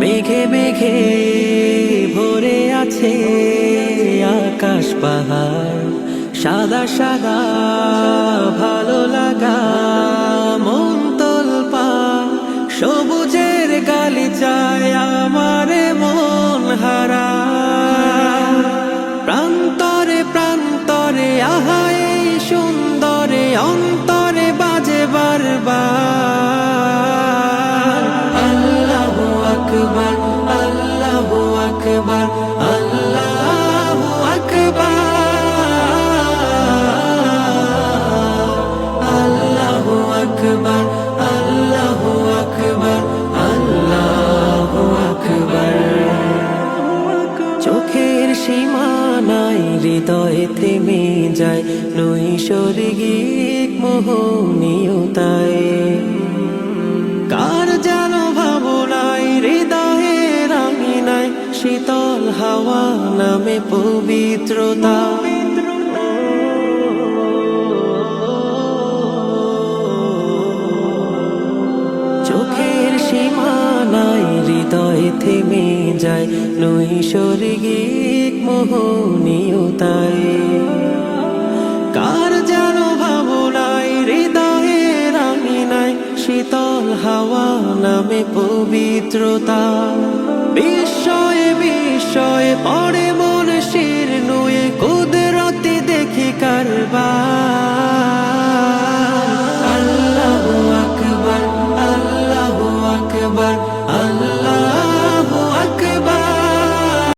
মেঘে মেঘে ভরে আছে আকাশ পাহাড়, সাদা সাদা ভালো লাগা মন তোলপাড়। সবুজের গালিচায় আমার মন হারা, প্রান্তরে প্রান্তরে আহাই সুন্দরে অন্তরে বাজে বারবার আল্লাহু আকবার, আল্লাহু আকবার, আল্লাহু আকবার, আল্লাহু আকবার, আল্লাহু আকবার, আল্লাহু আকবার। চোখের সীমানায় হৃদয়ে থেমে যায় নৈসর্গিক মোহনীয়তায়। কার যেন ভাবনায় হৃদয়ে রাঙিনায় শীতল হাওয়া নামে পবিত্রতা। চোখের সীমানায় হৃদয়ে থেমে যায় নৈসর্গিক মোহনীয়তায়। কার যেন ভাবনায় হৃদয়ে রাঙিনায় শীতল হাওয়া নামে পবিত্রতা। বিস্ময়ে বিস্ময়ে পড়ে